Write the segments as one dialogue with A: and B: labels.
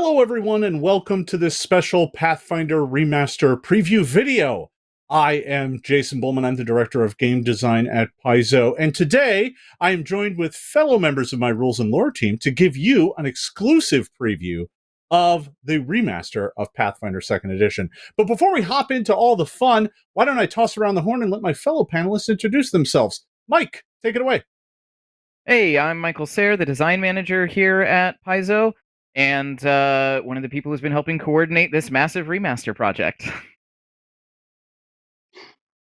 A: Hello, everyone, and welcome to this special Pathfinder Remaster preview video. I am Jason Bulmahn. I'm the Director of Game Design at Paizo, and today I am joined with fellow members of my Rules and Lore team to give you an exclusive preview of the remaster of Pathfinder 2nd Edition. But before we hop into all the fun, why don't I toss around the horn and let my fellow panelists introduce themselves. Mike, take it away.
B: Hey, I'm Michael Sayre, the design manager here at Paizo, and one of the people who's been helping coordinate this massive remaster project.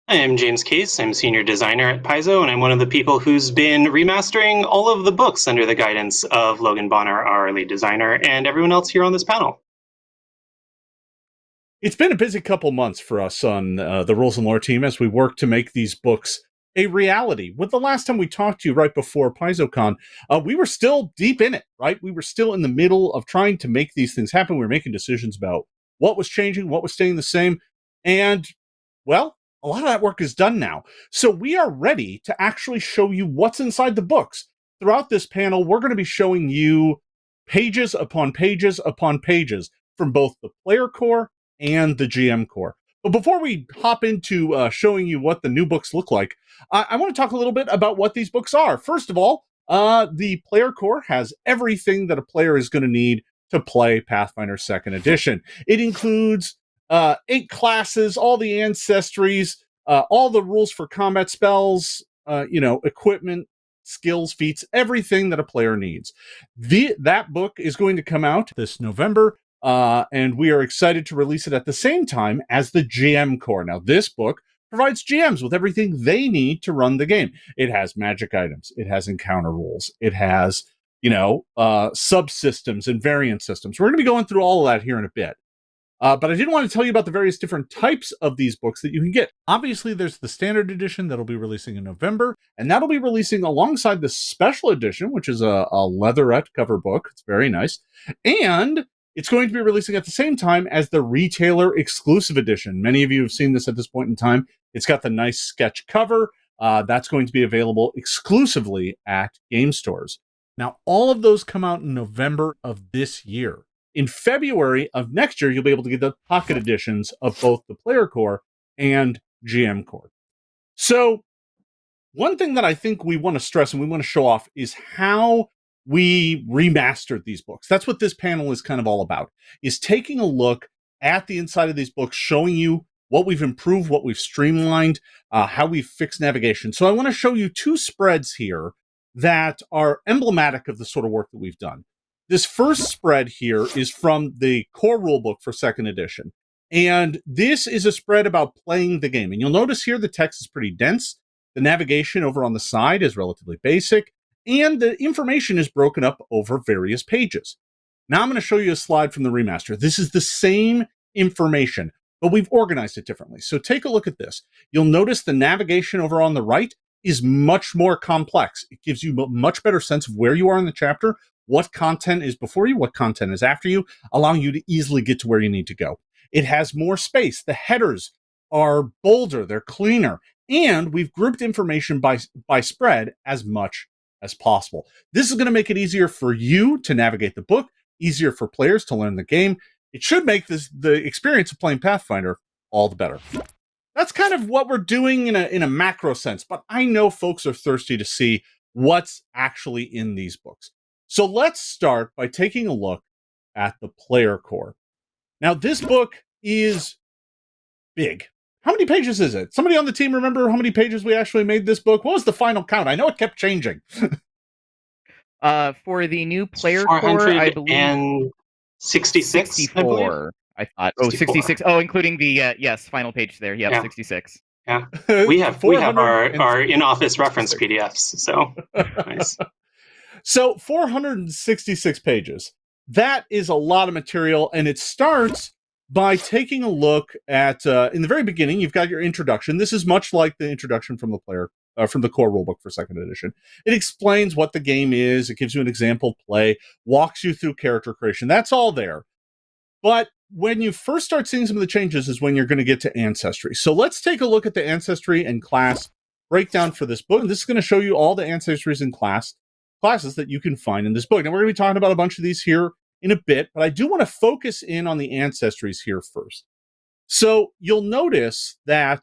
C: I am James Case. I'm senior designer at Paizo, and I'm one of the people who's been remastering all of the books under the guidance of Logan Bonner, our lead designer, and everyone else here on this panel.
A: It's been a busy couple months for us on the Rules and Lore team as we work to make these books a reality. With the last time we talked to you right before PaizoCon, we were still deep in it, right? We were still in the middle of trying to make these things happen. We were making decisions about what was changing, what was staying the same. And, well, a lot of that work is done now. So we are ready to actually show you what's inside the books. Throughout this panel, we're going to be showing you pages upon pages upon pages from both the player core and the GM core. But before we hop into showing you what the new books look like, I want to talk a little bit about what these books are. First of all, the player core has everything that a player is going to need to play Pathfinder 2nd Edition. It includes 8 classes, all the ancestries, all the rules for combat spells, equipment, skills, feats, everything that a player needs. That book is going to come out this November. And we are excited to release it at the same time as the GM core. Now, this book provides GMs with everything they need to run the game. It has magic items. It has encounter rules. It has, subsystems and variant systems. We're going to be going through all of that here in a bit. But I did want to tell you about the various different types of these books that you can get. Obviously, there's the standard edition that'll be releasing in November, and that'll be releasing alongside the special edition, which is a leatherette cover book. It's very nice. And it's going to be releasing at the same time as the retailer exclusive edition. Many of you have seen this at this point in time. It's got the nice sketch cover. That's going to be available exclusively at game stores. Now, all of those come out in November of this year. In February of next year, you'll be able to get the pocket editions of both the player core and GM core. So, one thing that I think we want to stress and we want to show off is how we remastered these books. That's what this panel is kind of all about, is taking a look at the inside of these books, showing you what we've improved, what we've streamlined, how we've fixed navigation. So I want to show you 2 spreads here that are emblematic of the sort of work that we've done. This first spread here is from the core rulebook for 2nd edition. And this is a spread about playing the game. And you'll notice here the text is pretty dense. The navigation over on the side is relatively basic. And the information is broken up over various pages. Now I'm going to show you a slide from the remaster. This is the same information, but we've organized it differently. So take a look at this. You'll notice the navigation over on the right is much more complex. It gives you a much better sense of where you are in the chapter, what content is before you, what content is after you, allowing you to easily get to where you need to go. It has more space. The headers are bolder, they're cleaner, and we've grouped information by spread as much as possible. This is going to make it easier for you to navigate the book, easier for players to learn the game. It should make the experience of playing Pathfinder all the better. That's kind of what we're doing in a macro sense, but I know folks are thirsty to see what's actually in these books. So let's start by taking a look at the player core. Now, this book is big. How many pages is it? Somebody on the team remember how many pages we actually made this book? What was the final count? I know it kept changing.
B: For the new player core, I believe
C: 66,
B: 64. I thought. 64. 66. Oh, including the final page there. Yep, yeah. 66.
C: Yeah, we have our in-office reference PDFs. So nice.
A: So 466 pages. That is a lot of material, and it starts by taking a look at, in the very beginning, you've got your introduction. This is much like the introduction from the from the core rulebook for 2nd edition. It explains what the game is. It gives you an example play, walks you through character creation. That's all there. But when you first start seeing some of the changes is when you're going to get to Ancestry. So let's take a look at the Ancestry and class breakdown for this book. And this is going to show you all the ancestries and classes that you can find in this book. Now, we're going to be talking about a bunch of these here in a bit, but I do want to focus in on the ancestries here first. So you'll notice that,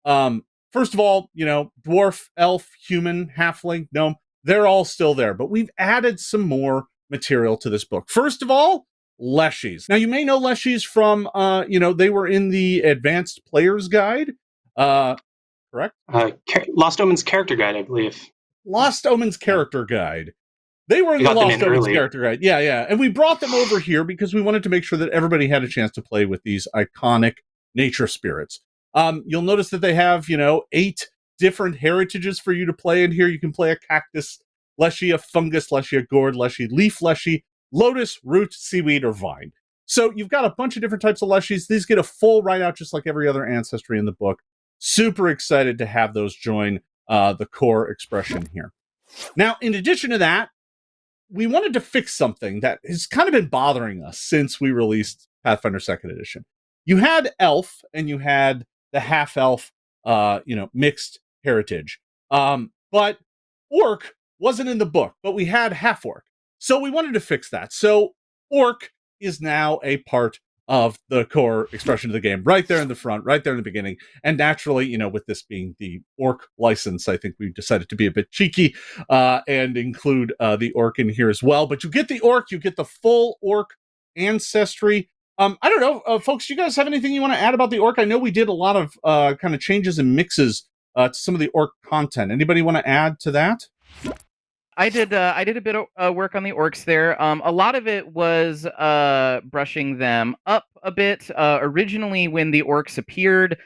A: first of all, dwarf, elf, human, halfling, gnome, they're all still there, but we've added some more material to this book. First of all, Leshies. Now, you may know Leshies from, they were in the Advanced Player's Guide, correct?
C: Lost Omens character guide, I believe.
A: Lost Omens character guide. They were in
C: We
A: the
C: got them
A: Lost
C: in
A: Omens
C: early.
A: character guide. Yeah. And we brought them over here because we wanted to make sure that everybody had a chance to play with these iconic nature spirits. You'll notice that they have, 8 different heritages for you to play in here. You can play a cactus Leshy, a fungus Leshy, a gourd Leshy, leaf Leshy, lotus, root, seaweed, or vine. So you've got a bunch of different types of Leshies. These get a full write-out just like every other ancestry in the book. Super excited to have those join the core expression here. Now, in addition to that, we wanted to fix something that has kind of been bothering us since we released Pathfinder 2nd Edition. You had elf and you had the half-elf, mixed heritage. But orc wasn't in the book, but we had half-orc. So we wanted to fix that. So orc is now a part of the core expression of the game, right there in the front, right there in the beginning. And naturally, with this being the orc license, I think we decided to be a bit cheeky and include the orc in here as well. But you get the orc, you get the full orc ancestry. I don't know, folks, do you guys have anything you want to add about the orc? I know we did a lot of kind of changes and mixes to some of the orc content. Anybody want to add to that?
B: I did a bit of work on the orcs there. A lot of it was brushing them up a bit. Originally, when the orcs appeared,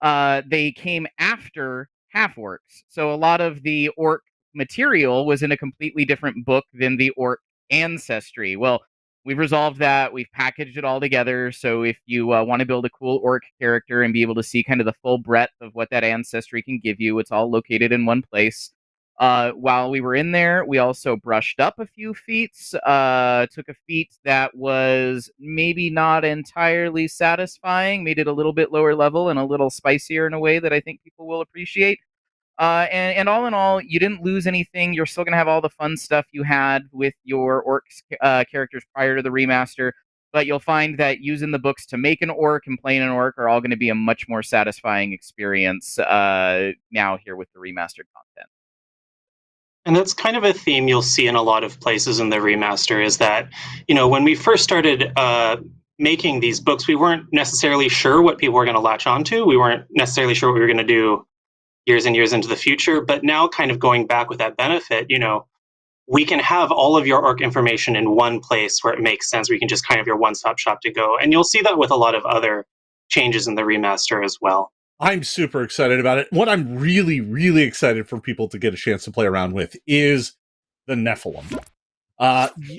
B: they came after half orcs. So a lot of the orc material was in a completely different book than the orc ancestry. Well, we've resolved that. We've packaged it all together. So if you want to build a cool orc character and be able to see kind of the full breadth of what that ancestry can give you, it's all located in one place. While we were in there, we also brushed up a few feats, took a feat that was maybe not entirely satisfying, made it a little bit lower level and a little spicier in a way that I think people will appreciate. And all in all, you didn't lose anything. You're still going to have all the fun stuff you had with your orcs characters prior to the remaster, but you'll find that using the books to make an orc and playing an orc are all going to be a much more satisfying experience now here with the remastered content.
C: And that's kind of a theme you'll see in a lot of places in the remaster is that, when we first started making these books, we weren't necessarily sure what people were going to latch onto. We weren't necessarily sure what we were going to do years and years into the future. But now kind of going back with that benefit, we can have all of your orc information in one place where it makes sense, where you can just kind of your one-stop shop to go. And you'll see that with a lot of other changes in the remaster as well.
A: I'm super excited about it. What I'm really, really excited for people to get a chance to play around with is the Nephilim.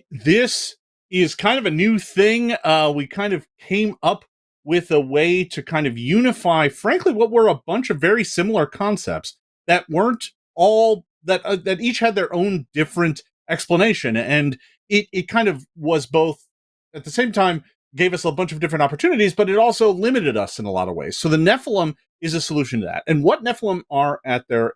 A: This is kind of a new thing. We kind of came up with a way to kind of unify, frankly, what were a bunch of very similar concepts that weren't all, that each had their own different explanation. And it kind of was both, at the same time, gave us a bunch of different opportunities, but it also limited us in a lot of ways. So the Nephilim is a solution to that. And what Nephilim are at their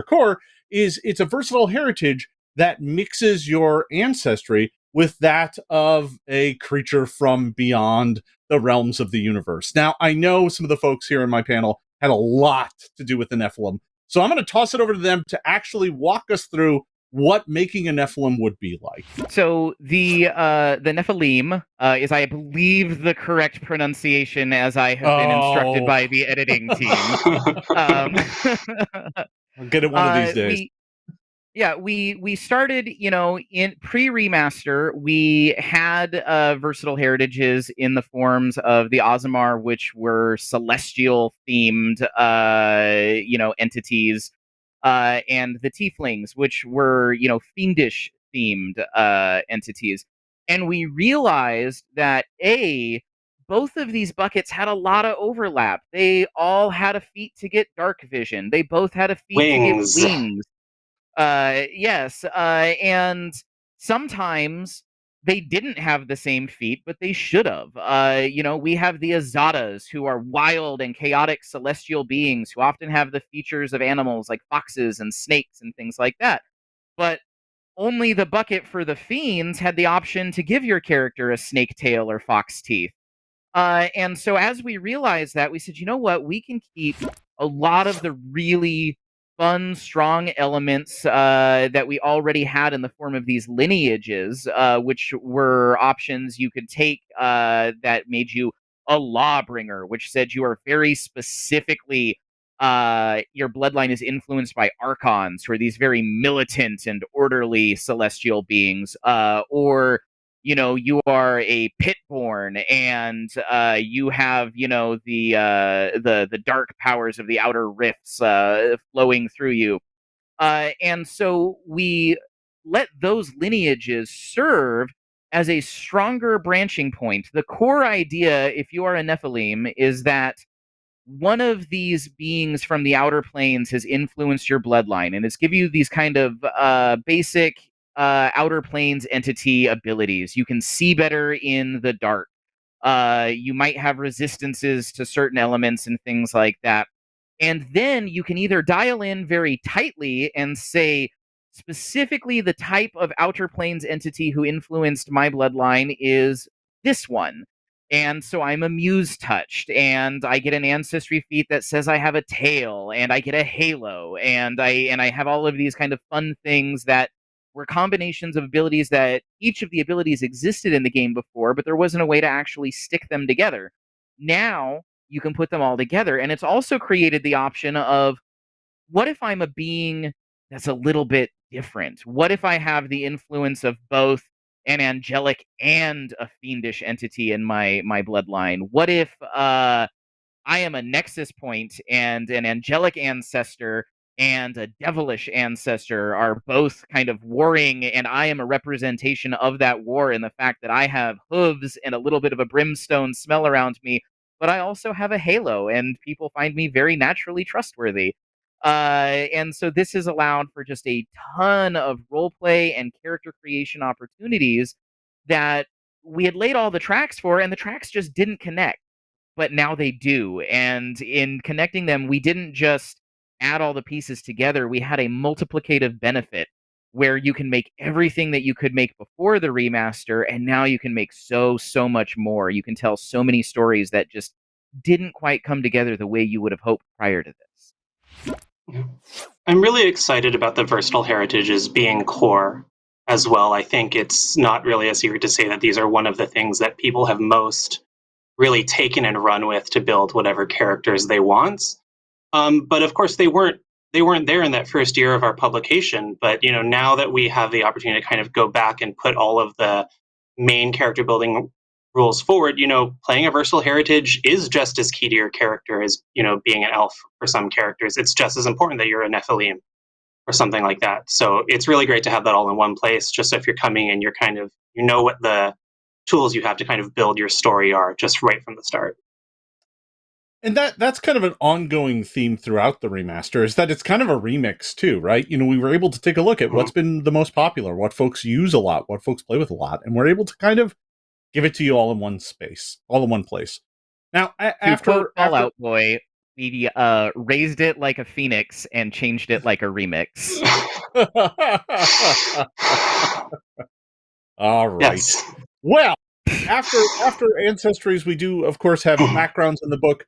A: core is it's a versatile heritage that mixes your ancestry with that of a creature from beyond the realms of the universe. Now, I know some of the folks here in my panel had a lot to do with the Nephilim, so I'm going to toss it over to them to actually walk us through what making a Nephilim would be like.
B: So the Nephilim is, I believe, the correct pronunciation as I have been instructed by the editing team.
A: I'll get it one of these days.
B: We started, in pre-remaster, we had versatile heritages in the forms of the Aasimar, which were celestial themed, entities, and the Tieflings, which were, fiendish themed entities. And we realized that both of these buckets had a lot of overlap. They all had a feat to get dark vision. They both had a feat to get wings. Yes, and sometimes they didn't have the same feat, but they should have. We have the Azadas, who are wild and chaotic celestial beings who often have the features of animals like foxes and snakes and things like that. But only the bucket for the fiends had the option to give your character a snake tail or fox teeth. And so as we realized that, we said, you know what, we can keep a lot of the really fun, strong elements that we already had in the form of these lineages, which were options you could take that made you a lawbringer, which said you are very specifically your bloodline is influenced by archons, who are these very militant and orderly celestial beings, or you are a pitborn and you have the dark powers of the outer rifts flowing through you, and so we let those lineages serve as a stronger branching point. The core idea, if you are a Nephilim, is that one of these beings from the outer planes has influenced your bloodline, and it's give you these kind of basic outer planes entity abilities. You can see better in the dark. You might have resistances to certain elements and things like that. And then you can either dial in very tightly and say, specifically, the type of outer planes entity who influenced my bloodline is this one. And so I'm a muse touched, and I get an ancestry feat that says I have a tail, and I get a halo, and I have all of these kind of fun things that were combinations of abilities that each of the abilities existed in the game before, but there wasn't a way to actually stick them together. Now you can put them all together, and it's also created the option of, what if I'm a being that's a little bit different? What if I have the influence of both an angelic and a fiendish entity in my bloodline? What if I am a nexus point, and an angelic ancestor and a devilish ancestor are both kind of warring, and I am a representation of that war in the fact that I have hooves and a little bit of a brimstone smell around me, but I also have a halo, and people find me very naturally trustworthy. And so this has allowed for just a ton of roleplay and character creation opportunities that we had laid all the tracks for, and the tracks just didn't connect, but now they do. And in connecting them, we didn't just add all the pieces together, we had a multiplicative benefit where you can make everything that you could make before the remaster, and now you can make so much more. You can tell so many stories that just didn't quite come together the way you would have hoped prior to this.
C: Yeah. I'm really excited about the versatile heritages being core as well. I think it's not really a secret to say that these are one of the things that people have most really taken and run with to build whatever characters they want. But of course, they weren't there in that first year of our publication. But now that we have the opportunity to kind of go back and put all of the main character building rules forward, playing a versatile heritage is just as key to your character as being an elf for some characters. It's just as important that you're a Nephilim or something like that. So it's really great to have that all in one place. Just so if you're coming in, you're kind of what the tools you have to kind of build your story are just right from the start.
A: And that's kind of an ongoing theme throughout the remaster, is that it's kind of a remix too, right? We were able to take a look at what's been the most popular, what folks use a lot, what folks play with a lot, and we're able to kind of give it to you all in one space, all in one place. Now,
B: after Fallout Boy, we raised it like a phoenix and changed it like a remix.
A: All right.
C: Yes.
A: Well, after Ancestries, we do, of course, have backgrounds in the book.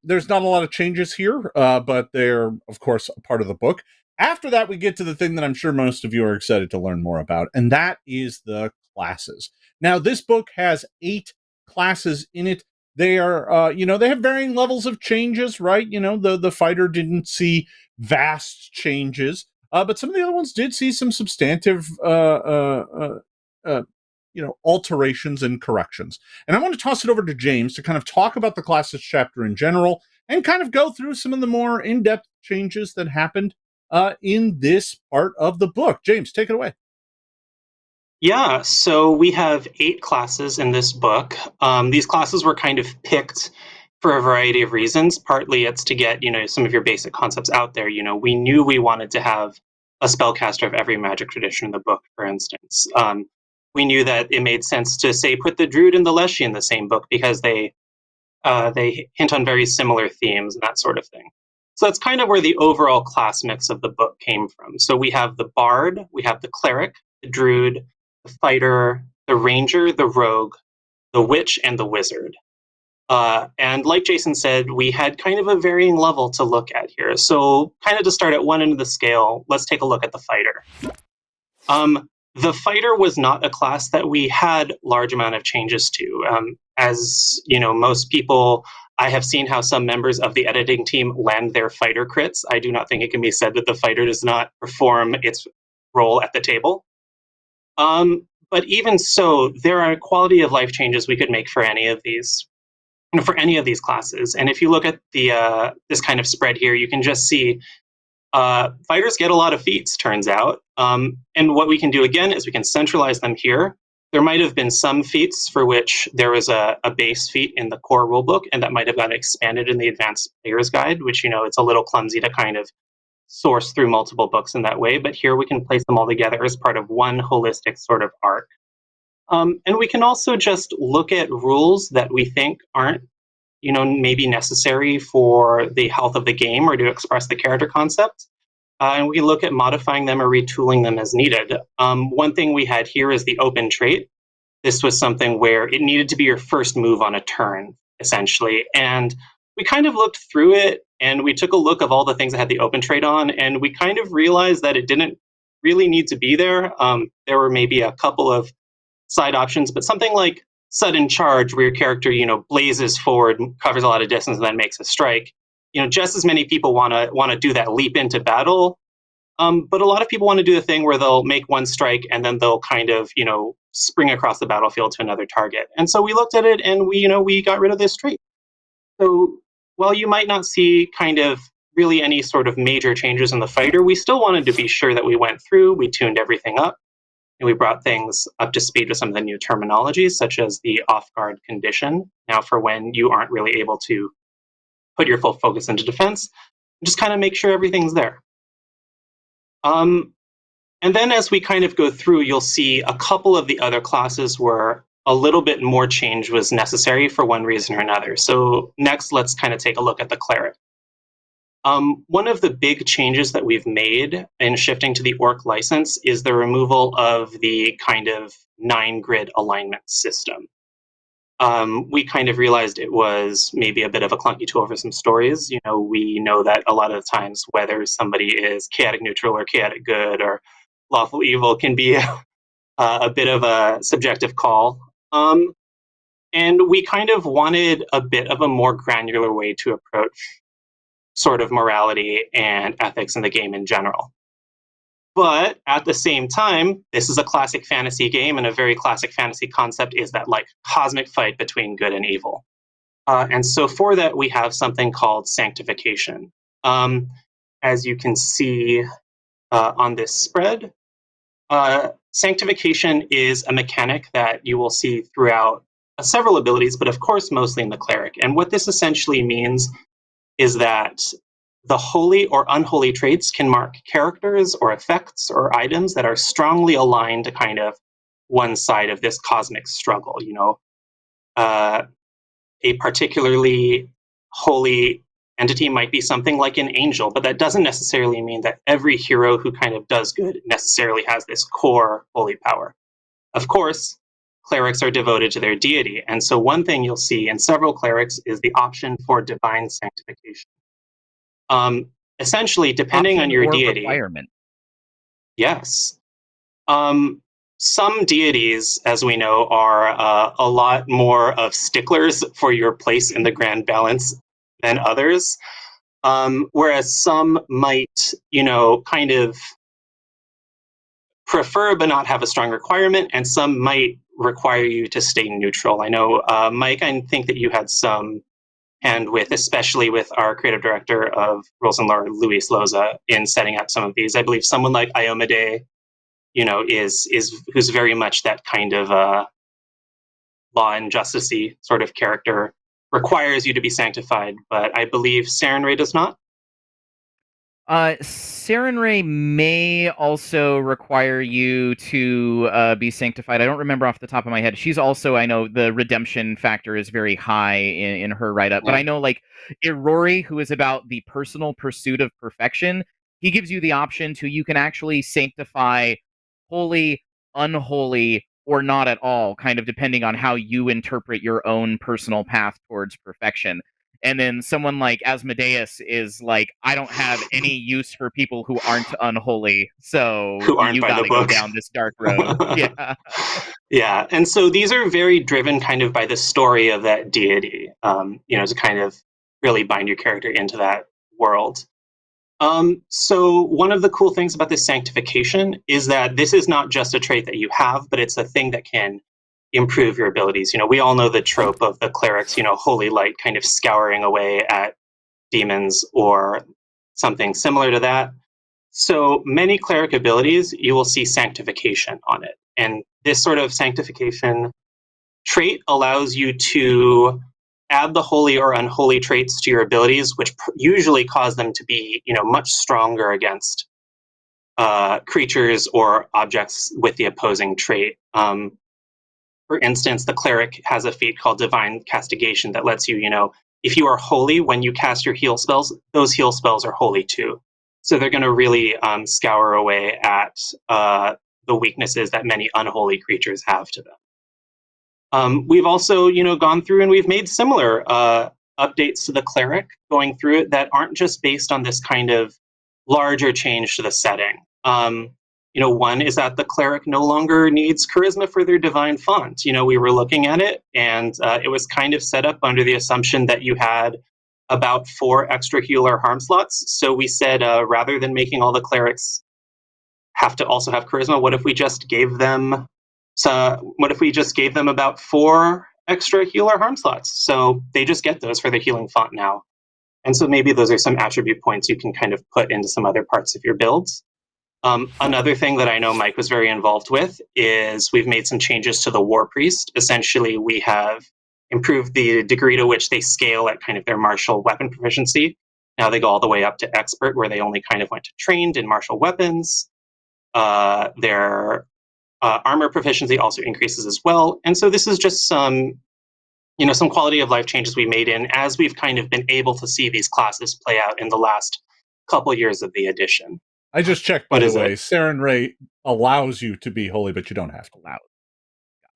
A: There's not a lot of changes here, but they're, of course, a part of the book. After that, we get to the thing that I'm sure most of you are excited to learn more about, and that is the classes. Now, this book has 8 classes in it. They are, they have varying levels of changes, right? The fighter didn't see vast changes, but some of the other ones did see some substantive alterations and corrections. And I want to toss it over to James to kind of talk about the classes chapter in general and kind of go through some of the more in-depth changes that happened in this part of the book. James, take it away.
C: Yeah, so we have 8 classes in this book. These classes were kind of picked for a variety of reasons. Partly it's to get, some of your basic concepts out there. We knew we wanted to have a spellcaster of every magic tradition in the book, for instance. We knew that it made sense to, say, put the Druid and the Leshy in the same book because they hint on very similar themes and that sort of thing. So that's kind of where the overall class mix of the book came from. So we have the Bard, we have the Cleric, the druid, the fighter, the ranger, the rogue, the witch, and the wizard. And like Jason said, we had kind of a varying level to look at here. So, kind of to start at one end of the scale, let's take a look at the fighter. The fighter was not a class that we had large amount of changes to. As you know, most people, I have seen how some members of the editing team land their fighter crits. I do not think it can be said that the fighter does not perform its role at the table. But even so, there are quality of life changes we could make for any of these classes. And if you look at the this kind of spread here, you can just see fighters get a lot of feats, turns out. And what we can do again is we can centralize them here. There might have been some feats for which there was a base feat in the core rulebook, and that might have gotten expanded in the advanced player's guide, which, you know, it's a little clumsy to kind of source through multiple books in that way. But here we can place them all together as part of one holistic sort of arc. And we can also just look at rules that we think aren't, you know, maybe necessary for the health of the game or to express the character concept. And we look at modifying them or retooling them as needed. One thing we had here is the open trait. This was something where it needed to be your first move on a turn, essentially. And we kind of looked through it and we took a look of all the things that had the open trait on, and we kind of realized that it didn't really need to be there. There were maybe a couple of side options, but something like sudden charge, where your character, you know, blazes forward, covers a lot of distance, and then makes a strike. You know, just as many people want to do that leap into battle, but a lot of people want to do the thing where they'll make one strike and then they'll kind of, you know, spring across the battlefield to another target. And so we looked at it and we got rid of this trait. So while you might not see kind of really any sort of major changes in the fighter, we still wanted to be sure that we went through, we tuned everything up, and we brought things up to speed with some of the new terminologies, such as the off-guard condition, now for when you aren't really able to put your full focus into defense, just kind of make sure everything's there. And then as we kind of go through, you'll see a couple of the other classes where a little bit more change was necessary for one reason or another. So next, let's kind of take a look at the Cleric. One of the big changes that we've made in shifting to the orc license is the removal of the kind of 9-grid alignment system. We kind of realized it was maybe a bit of a clunky tool for some stories. You know, we know that a lot of times whether somebody is chaotic neutral or chaotic good or lawful evil can be a bit of a subjective call. And we kind of wanted a bit of a more granular way to approach sort of morality and ethics in the game in general. But at the same time, this is a classic fantasy game, and a very classic fantasy concept is that like cosmic fight between good and evil. And so for that, we have something called sanctification. As you can see on this spread, sanctification is a mechanic that you will see throughout several abilities, but of course, mostly in the cleric. And what this essentially means is that the holy or unholy traits can mark characters or effects or items that are strongly aligned to kind of one side of this cosmic struggle. You know, a particularly holy entity might be something like an angel, but that doesn't necessarily mean that every hero who kind of does good necessarily has this core holy power. Of course, clerics are devoted to their deity, and so one thing you'll see in several clerics is the option for divine sanctification. Essentially, depending
B: Option
C: on your
B: or
C: deity,
B: requirement.
C: yes. Some deities, as we know, are a lot more of sticklers for your place in the grand balance than others. Whereas some might, you know, kind of prefer but not have a strong requirement, and some might require you to stay neutral. I know, Mike, I think that you had some hand with, especially with our creative director of Rules and Lore, Luis Loza, in setting up some of these. I believe someone like Iomade, you know, is who's very much that kind of law and justicey sort of character, requires you to be sanctified, but I believe Sarenrae does not.
B: Sarenrae may also require you to be sanctified. I don't remember off the top of my head. She's also, I know, the redemption factor is very high in her write-up. But
C: Yeah.
B: I know, like, Irori, who is about the personal pursuit of perfection, he gives you the option to, you can actually sanctify holy unholy or not at all, kind of depending on how you interpret your own personal path towards perfection. And then someone like Asmodeus is like, I don't have any use for people who aren't unholy, so
C: Who aren't
B: you
C: by
B: got
C: the
B: to go
C: book.
B: down this dark road. Yeah.
C: Yeah, and so these are very driven kind of by the story of that deity, to kind of really bind your character into that world. So one of the cool things about this sanctification is that this is not just a trait that you have, but it's a thing that can improve your abilities. We all know the trope of the clerics, holy light kind of scouring away at demons or something similar to that. So many cleric abilities, you will see sanctification on it. And this sort of sanctification trait allows you to add the holy or unholy traits to your abilities, which usually cause them to be, much stronger against creatures or objects with the opposing trait. For instance, the cleric has a feat called Divine Castigation that lets you, if you are holy, when you cast your heal spells, those heal spells are holy too. So they're going to really scour away at the weaknesses that many unholy creatures have to them. We've also, gone through and we've made similar updates to the cleric, going through it that aren't just based on this kind of larger change to the setting. One is that the cleric no longer needs charisma for their divine font. We were looking at it, and it was kind of set up under the assumption that you had about 4 extra healer harm slots. So we said, rather than making all the clerics have to also have charisma, what if we just gave them about 4 extra healer harm slots? So they just get those for the healing font now. And so maybe those are some attribute points you can kind of put into some other parts of your builds. Another thing that I know Mike was very involved with is we've made some changes to the War Priest. Essentially, we have improved the degree to which they scale at kind of their martial weapon proficiency. Now they go all the way up to expert, where they only kind of went to trained in martial weapons. Their armor proficiency also increases as well. And so this is just some quality of life changes we made in as we've kind of been able to see these classes play out in the last couple years of the edition.
A: I just checked, by the way. Saren Ray allows you to be holy, but you don't have to.
B: Allowed.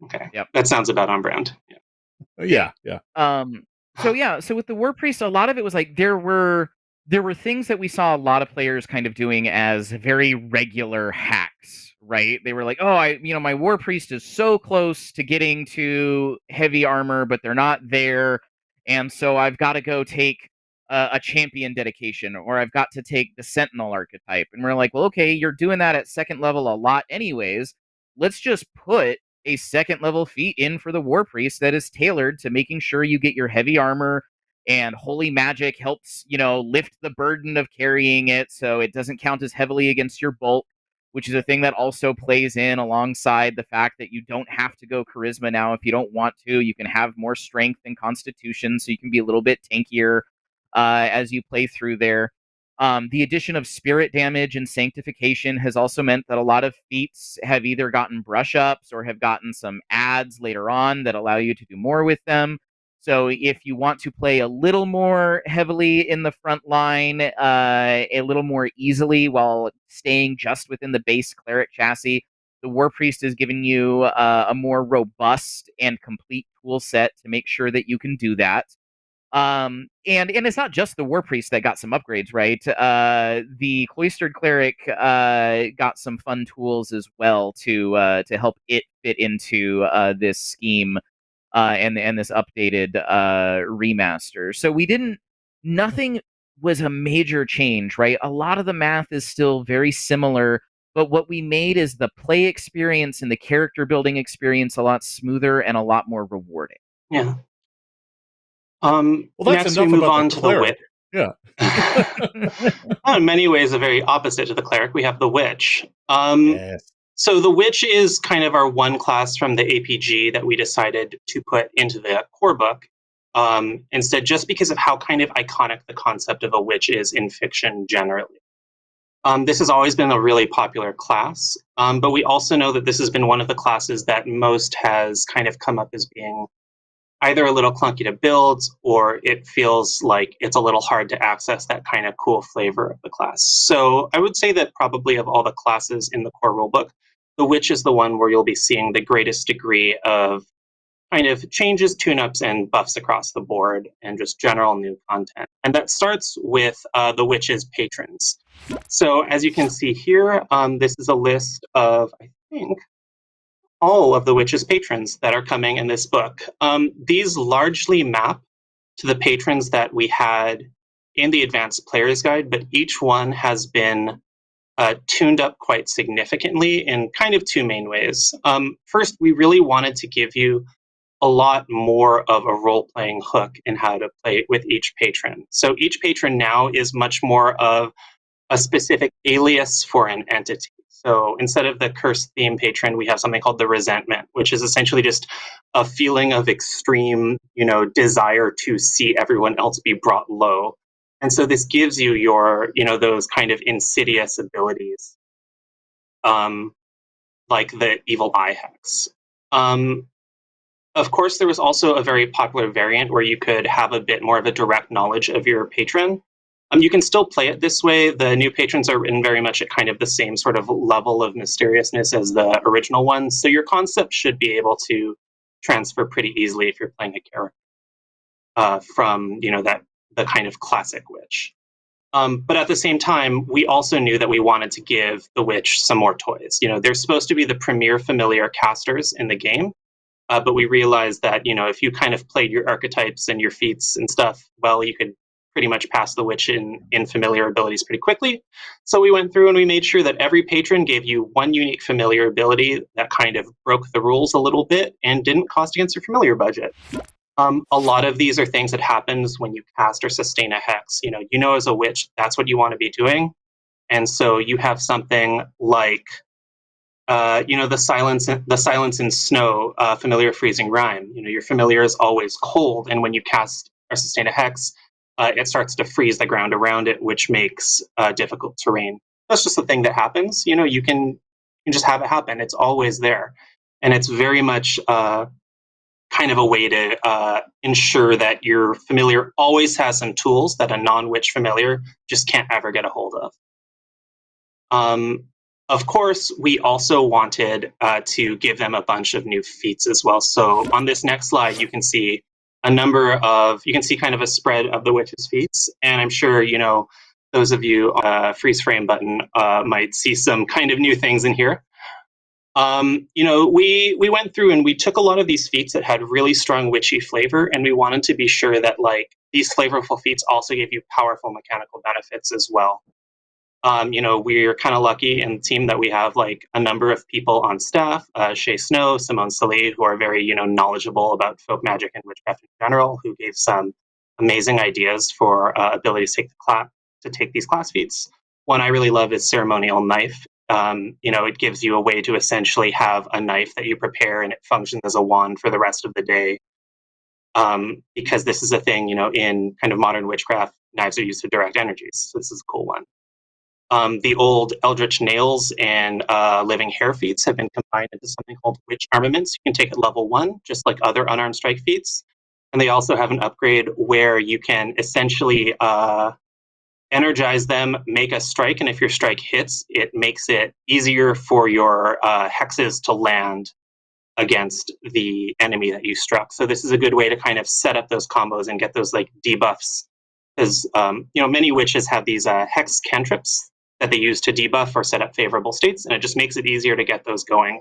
C: Okay.
B: Yep.
C: That sounds about on brand.
A: Yeah.
B: So with the War Priest, a lot of it was like there were things that we saw a lot of players kind of doing as very regular hacks, right? They were like, oh, my War Priest is so close to getting to heavy armor, but they're not there. And so I've got to go take a champion dedication, or I've got to take the Sentinel archetype. And we're like, well, okay, you're doing that at second level a lot anyways. Let's just put a second level feat in for the War Priest that is tailored to making sure you get your heavy armor, and holy magic helps, lift the burden of carrying it so it doesn't count as heavily against your bulk, which is a thing that also plays in alongside the fact that you don't have to go charisma now if you don't want to. You can have more strength and constitution, so you can be a little bit tankier as you play through there. The addition of spirit damage and sanctification has also meant that a lot of feats have either gotten brush ups or have gotten some adds later on that allow you to do more with them. So if you want to play a little more heavily in the front line, a little more easily while staying just within the base cleric chassis, the War Priest is giving you a more robust and complete tool set to make sure that you can do that. And it's not just the War Priest that got some upgrades, right? The Cloistered Cleric got some fun tools as well to help it fit into this scheme and this updated remaster. So nothing was a major change, right? A lot of the math is still very similar, but what we made is the play experience and the character building experience a lot smoother and a lot more rewarding.
C: Yeah.
A: Well, that's
C: next
A: enough
C: we move
A: about
C: on
A: the
C: to
A: cleric.
C: the
A: Yeah.
C: Well, in many ways, a very opposite to the cleric. We have the witch.
A: Yes.
C: So the witch is kind of our one class from the APG that we decided to put into the core book. Instead, just because of how kind of iconic the concept of a witch is in fiction generally. This has always been a really popular class, but we also know that this has been one of the classes that most has kind of come up as being either a little clunky to build, or it feels like it's a little hard to access that kind of cool flavor of the class. So I would say that probably of all the classes in the core rulebook, the witch is the one where you'll be seeing the greatest degree of kind of changes, tune-ups, and buffs across the board, and just general new content. And that starts with the witch's patrons. So as you can see here, this is a list of, I think, all of the witch's patrons that are coming in this book. These largely map to the patrons that we had in the Advanced Player's Guide, but each one has been tuned up quite significantly in kind of two main ways. First, we really wanted to give you a lot more of a role-playing hook in how to play with each patron. So each patron now is much more of a specific alias for an entity. So instead of the curse theme patron, we have something called the resentment, which is essentially just a feeling of extreme, desire to see everyone else be brought low. And so this gives you your, those kind of insidious abilities, like the evil eye hex. Of course, there was also a very popular variant where you could have a bit more of a direct knowledge of your patron. You can still play it this way. The new patrons are written very much at kind of the same sort of level of mysteriousness as the original ones, so your concept should be able to transfer pretty easily if you're playing a character from the kind of classic witch. But at the same time, we also knew that we wanted to give the witch some more toys. They're supposed to be the premier familiar casters in the game. But we realized that, if you kind of played your archetypes and your feats and stuff, well, you could pretty much pass the witch in familiar abilities pretty quickly. So we went through and we made sure that every patron gave you one unique familiar ability that kind of broke the rules a little bit and didn't cost against your familiar budget. A lot of these are things that happens when you cast or sustain a hex. As a witch, that's what you want to be doing. And so you have something like the silence in snow, familiar freezing rhyme. Your familiar is always cold, and when you cast or sustain a hex, it starts to freeze the ground around it, which makes difficult terrain. That's just the thing that happens. You can just have it happen. It's always there, and it's very much kind of a way to ensure that your familiar always has some tools that a non-witch familiar just can't ever get a hold of. Of course, we also wanted to give them a bunch of new feats as well. So on this next slide, you can see kind of a spread of the witch's feats. And I'm sure, those of you on the freeze frame button might see some kind of new things in here. We went through and we took a lot of these feats that had really strong witchy flavor, and we wanted to be sure that these flavorful feats also gave you powerful mechanical benefits as well. We're kind of lucky in the team that we have a number of people on staff, Shay Snow, Simone Salih, who are very, knowledgeable about folk magic and witchcraft in general, who gave some amazing ideas for abilities to take these class feats. One I really love is Ceremonial Knife. It gives you a way to essentially have a knife that you prepare and it functions as a wand for the rest of the day. Because this is a thing, in kind of modern witchcraft, knives are used to direct energies. So this is a cool one. The old Eldritch Nails and Living Hair feats have been combined into something called Witch Armaments. You can take at level 1, just like other unarmed strike feats. And they also have an upgrade where you can essentially energize them, make a strike, and if your strike hits, it makes it easier for your hexes to land against the enemy that you struck. So this is a good way to kind of set up those combos and get those debuffs. Because many witches have these hex cantrips that they use to debuff or set up favorable states, and it just makes it easier to get those going.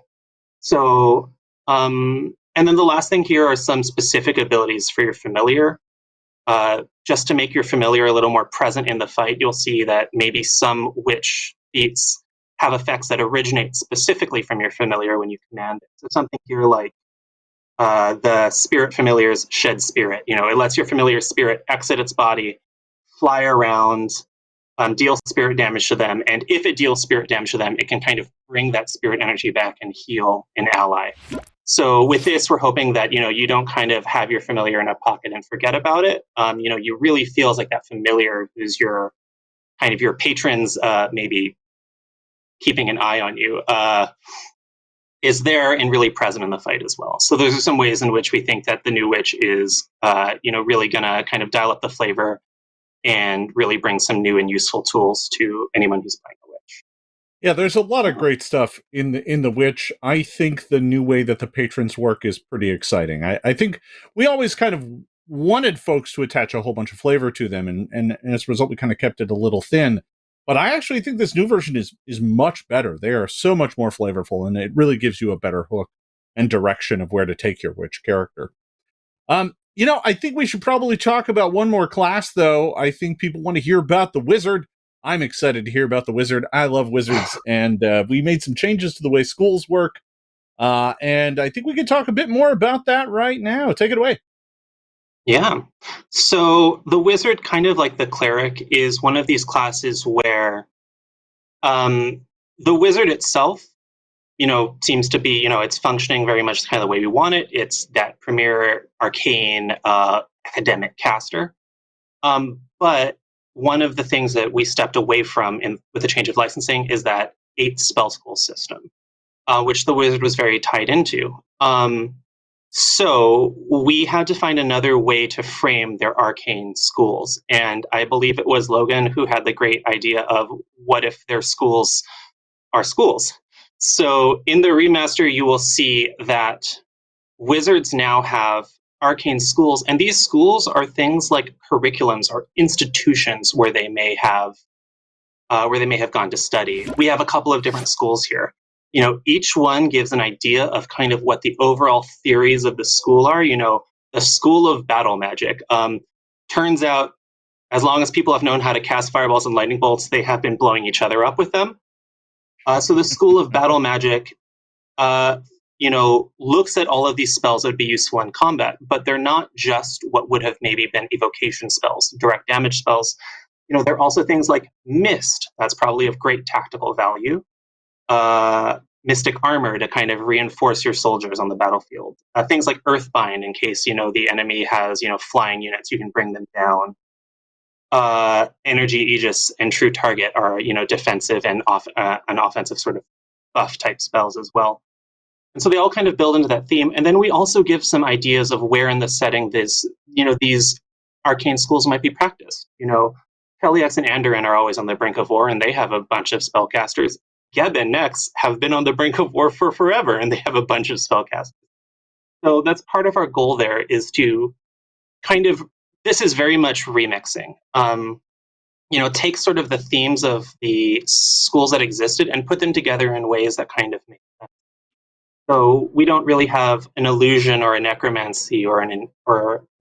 C: So, and then the last thing here are some specific abilities for your familiar. Just to make your familiar a little more present in the fight, you'll see that maybe some witch feats have effects that originate specifically from your familiar when you command it. So something here like the spirit familiar's shed spirit. It lets your familiar spirit exit its body, fly around, deal spirit damage to them, and if it deals spirit damage to them, it can kind of bring that spirit energy back and heal an ally. So with this, we're hoping that you don't kind of have your familiar in a pocket and forget about it. You really feels like that familiar who's your kind of your patrons, maybe keeping an eye on you, is there and really present in the fight as well. So those are some ways in which we think that the new witch is, really going to kind of dial up the flavor and really bring some new and useful tools to anyone who's playing a witch.
A: Yeah, there's a lot of great stuff in the Witch. I think the new way that the patrons work is pretty exciting. I think we always kind of wanted folks to attach a whole bunch of flavor to them, and as a result, we kind of kept it a little thin. But I actually think this new version is much better. They are so much more flavorful, and it really gives you a better hook and direction of where to take your Witch character. I think we should probably talk about one more class, though. I think people want to hear about the Wizard. I'm excited to hear about the Wizard. I love wizards, and we made some changes to the way schools work. And I think we can talk a bit more about that right now. Take it away.
C: Yeah. So the Wizard, kind of like the Cleric, is one of these classes where the Wizard itself, seems to be, it's functioning very much kind of the way we want it. It's that premier arcane academic caster. But one of the things that we stepped away from with the change of licensing is that 8 spell school system, which the Wizard was very tied into. So we had to find another way to frame their arcane schools. And I believe it was Logan who had the great idea of what if their schools are schools. So in the remaster, you will see that Wizards now have arcane schools, and these schools are things like curriculums or institutions where they may have gone to study. We have a couple of different schools here. Each one gives an idea of kind of what the overall theories of the school are. The School of Battle Magic. Turns out, as long as people have known how to cast fireballs and lightning bolts, they have been blowing each other up with them. So the School of Battle Magic, looks at all of these spells that would be useful in combat, but they're not just what would have maybe been evocation spells, direct damage spells. There are also things like Mist. That's probably of great tactical value. Mystic Armor to kind of reinforce your soldiers on the battlefield. Things like Earthbind in case, the enemy has, flying units, you can bring them down. Energy Aegis and True Target are, defensive and an offensive sort of buff type spells as well. And so they all kind of build into that theme. And then we also give some ideas of where in the setting these arcane schools might be practiced. Kellyx and Andoran are always on the brink of war, and they have a bunch of spellcasters. Geb and Nex have been on the brink of war for forever, and they have a bunch of spellcasters. So that's part of our goal there, is to kind of, this is very much remixing. Take sort of the themes of the schools that existed and put them together in ways that kind of make sense. So we don't really have an illusion or a necromancy or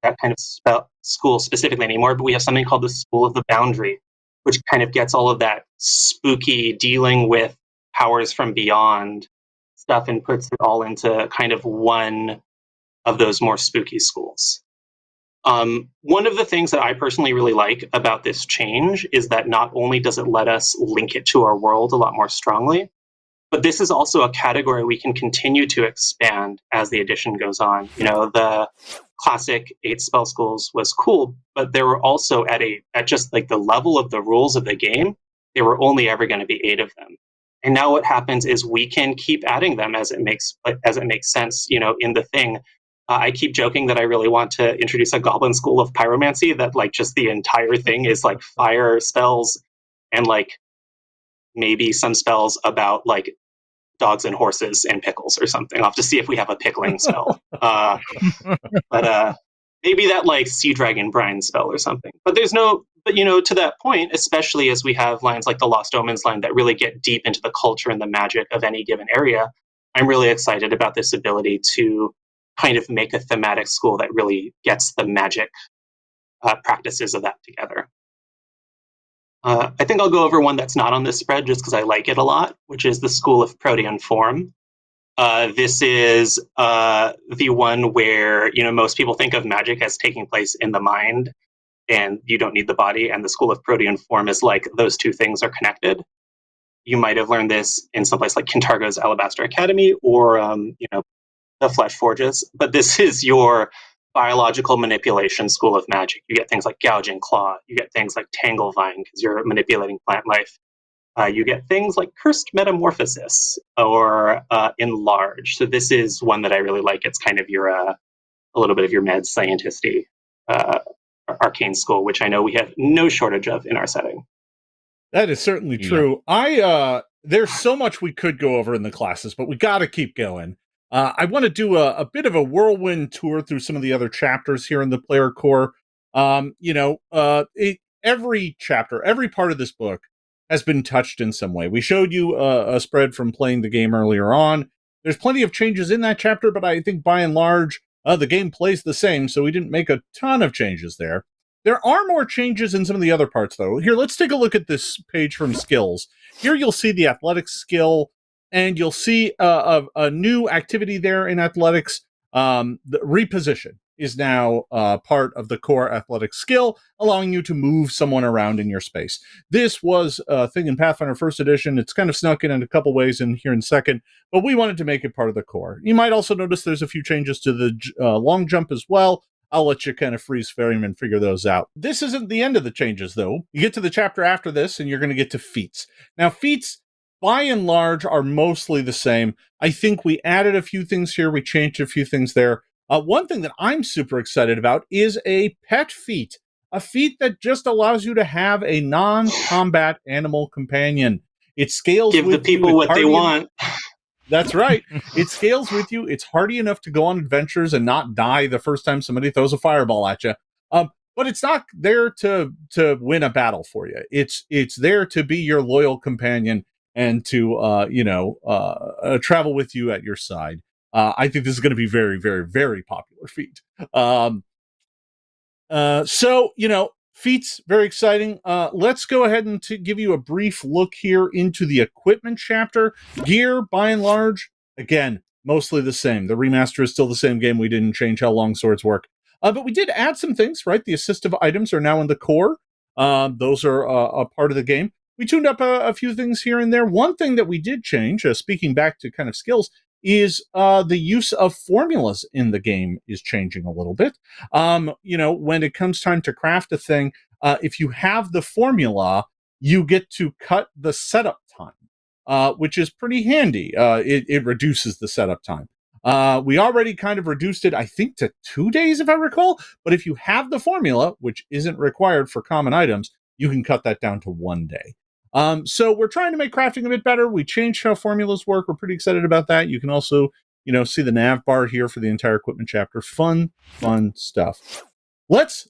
C: that kind of school specifically anymore, but we have something called the School of the Boundary, which kind of gets all of that spooky dealing with powers from beyond stuff and puts it all into kind of one of those more spooky schools. One of the things that I personally really like about this change is that not only does it let us link it to our world a lot more strongly, but this is also a category we can continue to expand as the edition goes on. The classic 8 spell schools was cool, but there were also at just like the level of the rules of the game, there were only ever going to be 8 of them. And now what happens is we can keep adding them as it makes sense, in the thing. I keep joking that I really want to introduce a goblin school of pyromancy that like just the entire thing is like fire spells and like maybe some spells about like dogs and horses and pickles or something. I'll have to see if we have a pickling spell. But maybe that like sea dragon brine spell or something. But to that point, especially as we have lines like the Lost Omens line that really get deep into the culture and the magic of any given area, I'm really excited about this ability to kind of make a thematic school that really gets the magic practices of that together. I think I'll go over one that's not on this spread just because I like it a lot, which is the School of Protean Form. This is the one where most people think of magic as taking place in the mind, and you don't need the body. And the School of Protean Form is like those two things are connected. You might have learned this in someplace like Kintargo's Alabaster Academy or the Flesh Forges, but this is your biological manipulation school of magic. You get things like Gouging Claw. You get things like Tanglevine because you're manipulating plant life. You get things like Cursed Metamorphosis or Enlarge. So this is one that I really like. It's kind of your a little bit of your med scientisty arcane school, which I know we have no shortage of in our setting.
A: That is certainly true. there's so much we could go over in the classes, but we got to keep going. I want to do a bit of a whirlwind tour through some of the other chapters here in the player core. Every chapter, every part of this book has been touched in some way. We showed you a spread from playing the game earlier on. There's plenty of changes in that chapter, but I think by and large, the game plays the same, so we didn't make a ton of changes there. There are more changes in some of the other parts, though. Here, let's take a look at this page from skills. Here you'll see the athletics skill, and you'll see a new activity there in athletics. The reposition is now part of the core athletic skill, allowing you to move someone around in your space. This was a thing in Pathfinder First Edition. It's kind of snuck in a couple ways in here in second, but we wanted to make it part of the core. You might also notice there's a few changes to the long jump as well. I'll let you kind of freeze frame and figure those out. This isn't the end of the changes, though. You get to the chapter after this, and you're going to get to feats. Now, feats, by and large, are mostly the same. I think we added a few things here. We changed a few things there. One thing that I'm super excited about is a pet feat, a feat that just allows you to have a non-combat animal companion. It scales
C: Give
A: with
C: the people
A: you.
C: what they want.
A: That's right. It scales with you. It's hardy enough to go on adventures and not die the first time somebody throws a fireball at you. But it's not there to win a battle for you. It's there to be your loyal companion and to travel with you at your side. I think this is going to be very, very, very popular feat. Feats, very exciting. Let's go ahead and give you a brief look here into the equipment chapter. Gear, by and large, again, mostly the same. The remaster is still the same game. We didn't change how long swords work. But we did add some things, right? The assistive items are now in the core. Those are a part of the game. We tuned up a few things here and there. One thing that we did change, speaking back to kind of skills, is the use of formulas in the game is changing a little bit. When it comes time to craft a thing, if you have the formula, you get to cut the setup time, which is pretty handy. It reduces the setup time. We already kind of reduced it, I think, to 2 days, if I recall. But if you have the formula, which isn't required for common items, you can cut that down to 1 day. So we're trying to make crafting a bit better. We changed how formulas work. We're pretty excited about that. You can also, see the nav bar here for the entire equipment chapter. Fun stuff. Let's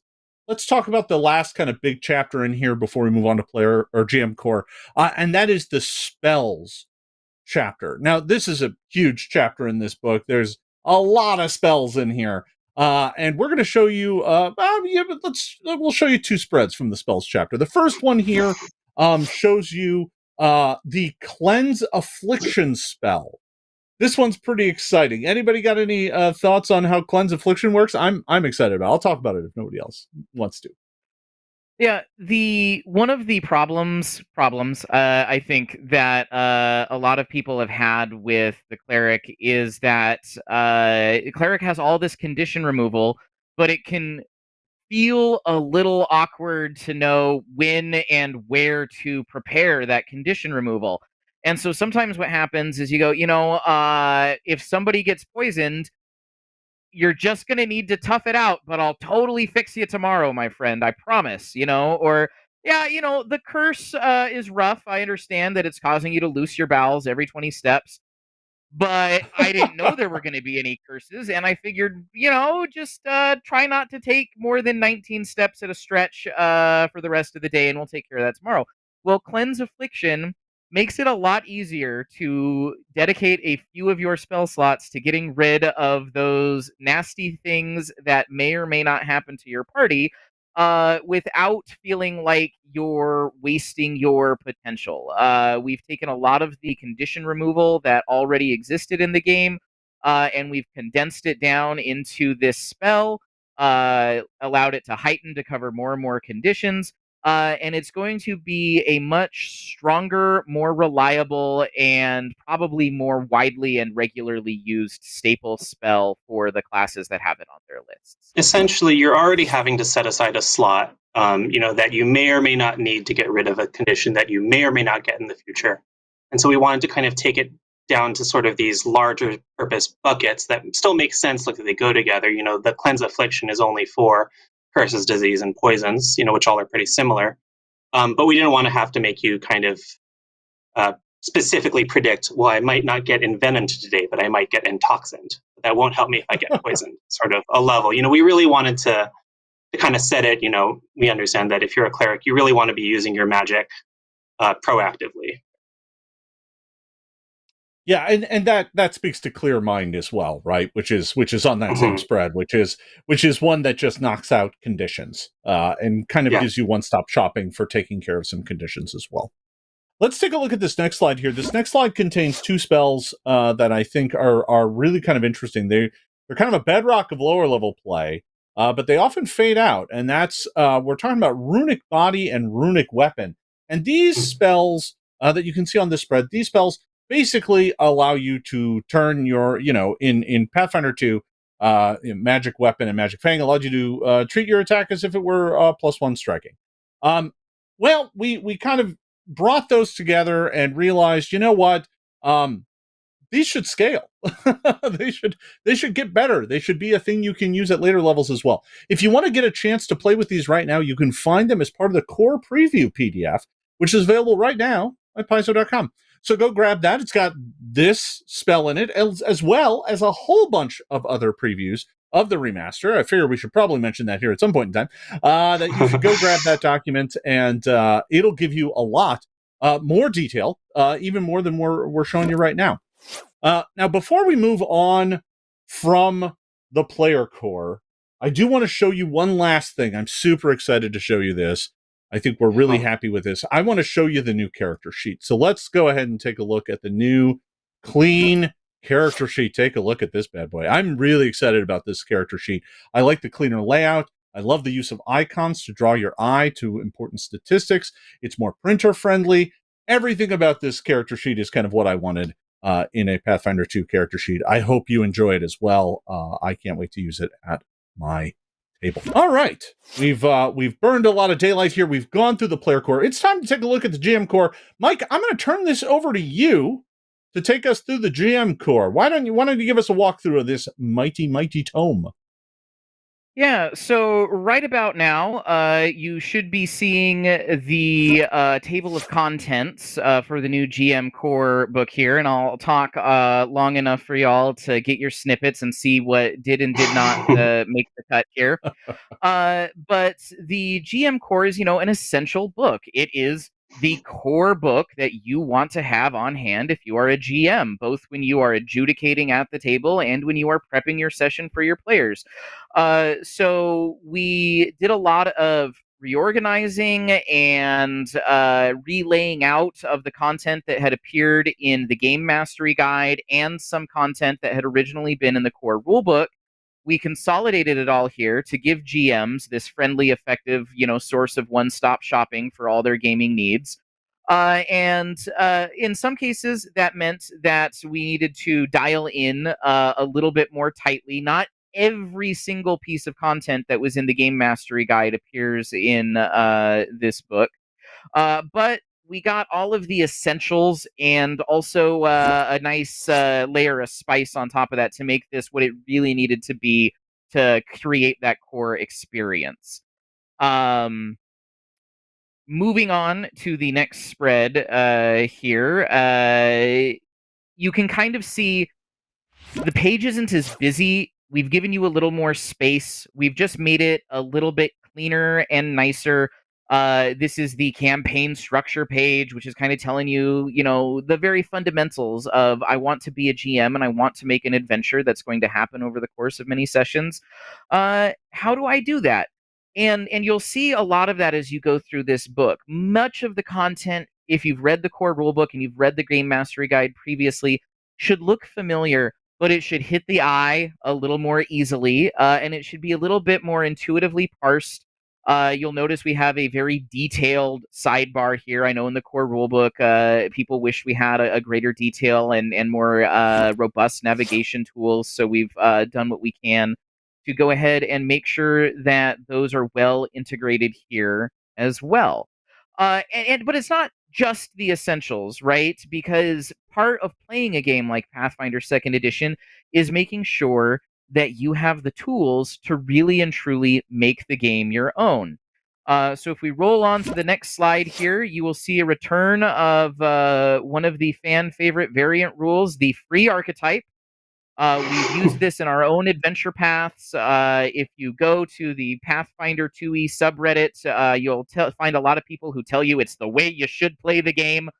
A: talk about the last kind of big chapter in here before we move on to player or GM core, and that is the spells chapter. Now, this is a huge chapter in this book. There's a lot of spells in here. And we're going to show you, we'll show you 2 spreads from the spells chapter. The first one here shows you the Cleanse Affliction spell. This one's pretty exciting. Anybody got any thoughts on how Cleanse Affliction works? I'm excited about it. I'll talk about it if nobody else wants to.
B: Yeah, one of the problems I think that a lot of people have had with the cleric is that cleric has all this condition removal, but it can feel a little awkward to know when and where to prepare that condition removal. And so sometimes what happens is you go, if somebody gets poisoned, you're just going to need to tough it out, but I'll totally fix you tomorrow, my friend. I promise, or yeah, the curse is rough. I understand that it's causing you to loose your bowels every 20 steps, but I didn't know there were going to be any curses. And I figured, just try not to take more than 19 steps at a stretch for the rest of the day, and we'll take care of that tomorrow. Well, Cleanse Affliction makes it a lot easier to dedicate a few of your spell slots to getting rid of those nasty things that may or may not happen to your party without feeling like you're wasting your potential. We've taken a lot of the condition removal that already existed in the game and we've condensed it down into this spell, allowed it to heighten to cover more and more conditions. And it's going to be a much stronger, more reliable, and probably more widely and regularly used staple spell for the classes that have it on their lists.
C: Essentially, you're already having to set aside a slot, that you may or may not need to get rid of a condition that you may or may not get in the future. And so we wanted to kind of take it down to sort of these larger purpose buckets that still make sense, look, that they go together. The Cleanse Affliction is only for curses, disease, and poisons, which all are pretty similar. But we didn't want to have to make you kind of specifically predict, well, I might not get envenomed today, but I might get intoxined. That won't help me if I get poisoned, sort of a level. We really wanted to kind of set it, we understand that if you're a cleric, you really want to be using your magic proactively.
A: Yeah, and that speaks to Clear Mind as well, right? Which is on that same spread, which is one that just knocks out conditions, and kind of gives you one-stop shopping for taking care of some conditions as well. Let's take a look at this next slide here. This next slide contains two spells that I think are really kind of interesting. They're kind of a bedrock of lower level play, but they often fade out, and that's we're talking about Runic Body and Runic Weapon. And these spells that you can see on this spread, these spells basically allow you to turn your, in Pathfinder 2, Magic Weapon and Magic Fang allowed you to treat your attack as if it were +1 striking. Well, we kind of brought those together and realized, you know what? These should scale. they should get better. They should be a thing you can use at later levels as well. If you want to get a chance to play with these right now, you can find them as part of the core preview PDF, which is available right now at Paizo.com. So go grab that. It's got this spell in it, as well as a whole bunch of other previews of the remaster. I figure we should probably mention that here at some point in time, that you should go grab that document, and it'll give you a lot more detail, even more than we're showing you right now. Now, before we move on from the player core, I do want to show you one last thing. I'm super excited to show you this. I think we're really happy with this. I want to show you the new character sheet. So let's go ahead and take a look at the new clean character sheet. Take a look at this bad boy. I'm really excited about this character sheet. I like the cleaner layout. I love the use of icons to draw your eye to important statistics. It's more printer friendly. Everything about this character sheet is kind of what I wanted in a Pathfinder 2 character sheet. I hope you enjoy it as well. I can't wait to use it at my table. All right, we've burned a lot of daylight here. We've gone through the player core. It's time to take a look at the GM core. Mike, I'm going to turn this over to you to take us through the GM core. Why don't you give us a walkthrough of this mighty tome?
B: Yeah, so right about now, you should be seeing the table of contents for the new GM Core book here, and I'll talk long enough for y'all to get your snippets and see what did and did not make the cut here. But the GM Core is, an essential book. It is the core book that you want to have on hand if you are a GM, both when you are adjudicating at the table and when you are prepping your session for your players. So we did a lot of reorganizing and relaying out of the content that had appeared in the Game Mastery Guide and some content that had originally been in the core rulebook. We consolidated it all here to give GMs this friendly, effective, source of one-stop shopping for all their gaming needs. And in some cases, that meant that we needed to dial in a little bit more tightly. Not every single piece of content that was in the Game Mastery Guide appears in this book, but we got all of the essentials and also a nice layer of spice on top of that to make this what it really needed to be to create that core experience. Moving on to the next spread here, you can kind of see the page isn't as busy. We've given you a little more space. We've just made it a little bit cleaner and nicer. This is the campaign structure page, which is kind of telling you, the very fundamentals of I want to be a GM and I want to make an adventure that's going to happen over the course of many sessions. How do I do that? And you'll see a lot of that as you go through this book. Much of the content, if you've read the core rulebook and you've read the Game Mastery Guide previously, should look familiar, but it should hit the eye a little more easily, and it should be a little bit more intuitively parsed. You'll notice we have a very detailed sidebar here. I know in the core rulebook, people wish we had a greater detail and more robust navigation tools, so we've done what we can to go ahead and make sure that those are well integrated here as well. But it's not just the essentials, right? Because part of playing a game like Pathfinder 2nd Edition is making sure that you have the tools to really and truly make the game your own. So if we roll on to the next slide here, you will see a return of one of the fan favorite variant rules, the free archetype. We've used this in our own adventure paths. If you go to the Pathfinder 2e subreddit, you'll find a lot of people who tell you it's the way you should play the game.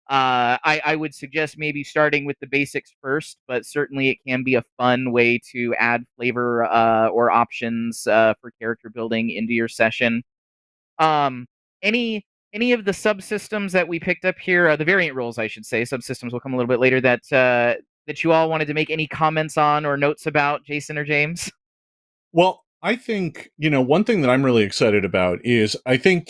B: I would suggest maybe starting with the basics first, but certainly it can be a fun way to add flavor or options for character building into your session. Um, any of the subsystems that we picked up here, the variant rules, I should say, subsystems will come a little bit later, that you all wanted to make any comments on or notes about, Jason or James?
A: Well, I think, one thing that I'm really excited about is I think,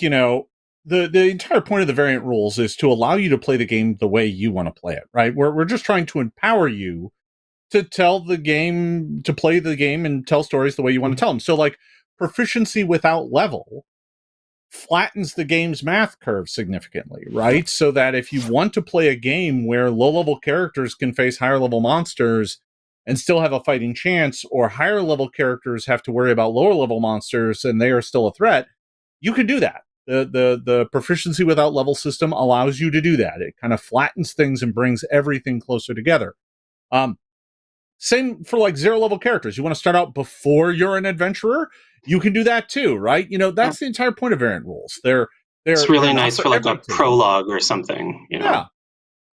A: the entire point of the variant rules is to allow you to play the game the way you want to play it, right? We're just trying to empower you to tell the game, to play the game and tell stories the way you want to tell them. So, like, proficiency without level flattens the game's math curve significantly, right? So that if you want to play a game where low-level characters can face higher-level monsters and still have a fighting chance, or higher-level characters have to worry about lower-level monsters and they are still a threat, you can do that. The proficiency without level system allows you to do that. It kind of flattens things and brings everything closer together. Same for like 0-level characters. You want to start out before you're an adventurer, you can do that too, right? That's the entire point of variant rules.
C: It's really
A: they're not
C: nice for like a
A: every table.
C: prologue or something,
A: Yeah,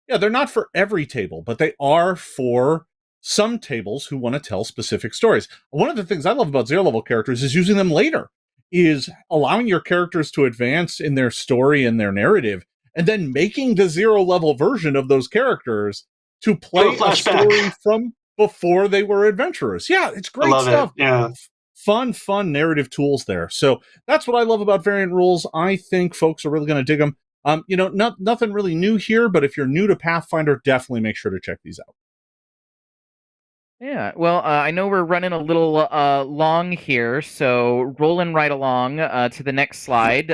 A: they're not for every table, but they are for some tables who want to tell specific stories. One of the things I love about 0-level characters is using them later, is allowing your characters to advance in their story and their narrative, and then making the 0-level version of those characters to play a story from before they were adventurers. Yeah, it's great
C: I love
A: stuff.
C: It. Yeah.
A: Fun narrative tools there. So that's what I love about variant rules. I think folks are really going to dig them. Nothing really new here, but if you're new to Pathfinder, definitely make sure to check these out.
B: Yeah, well, I know we're running a little long here, so rolling right along to the next slide,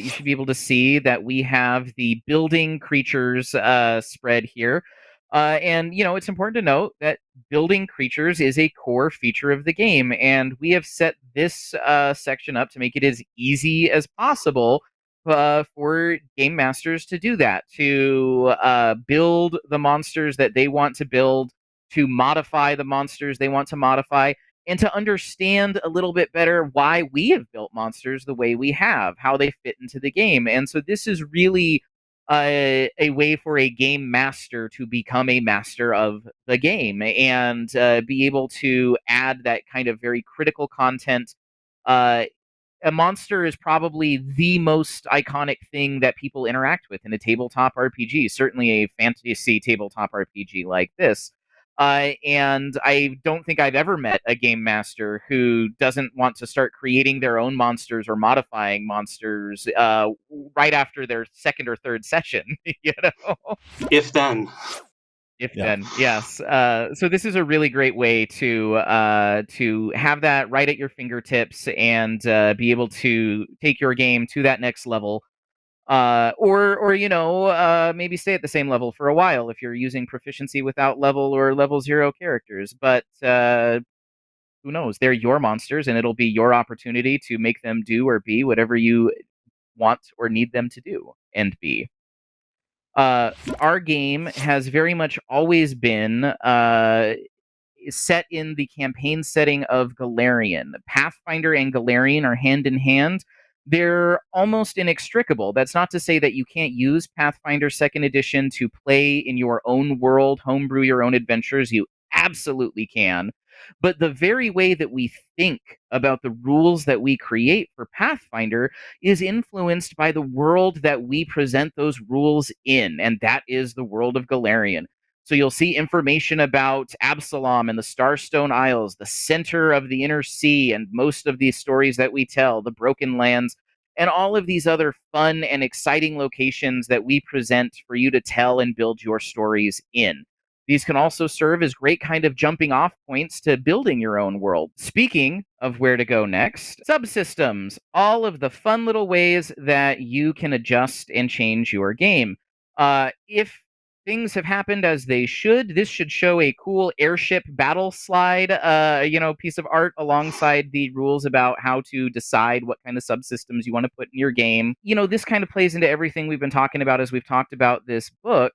B: you should be able to see that we have the building creatures spread here. And, it's important to note that building creatures is a core feature of the game, and we have set this section up to make it as easy as possible for game masters to do that, to build the monsters that they want to build, to modify the monsters they want to modify, and to understand a little bit better why we have built monsters the way we have, how they fit into the game. And so this is really a way for a game master to become a master of the game and be able to add that kind of very critical content. A monster is probably the most iconic thing that people interact with in a tabletop RPG, certainly a fantasy tabletop RPG like this. And I don't think I've ever met a game master who doesn't want to start creating their own monsters or modifying monsters right after their second or third session,
C: If then.
B: Then, yes. So this is a really great way to have that right at your fingertips and be able to take your game to that next level, or maybe stay at the same level for a while if you're using proficiency without level or level 0 characters. But who knows? They're your monsters, and it'll be your opportunity to make them do or be whatever you want or need them to do and be. Our game has very much always been set in the campaign setting of Galarian. Pathfinder and Galarian are hand in hand. They're almost inextricable. That's not to say that you can't use Pathfinder 2nd Edition to play in your own world, homebrew your own adventures. You absolutely can. But the very way that we think about the rules that we create for Pathfinder is influenced by the world that we present those rules in, and that is the world of Galarian. So you'll see information about Absalom and the Starstone Isles, the center of the Inner Sea, and most of these stories that we tell, the Broken Lands, and all of these other fun and exciting locations that we present for you to tell and build your stories in. These can also serve as great kind of jumping off points to building your own world. Speaking of where to go next, subsystems, all of the fun little ways that you can adjust and change your game. If things have happened as they should. This should show a cool airship battle slide, piece of art alongside the rules about how to decide what kind of subsystems you want to put in your game. This kind of plays into everything we've been talking about as we've talked about this book.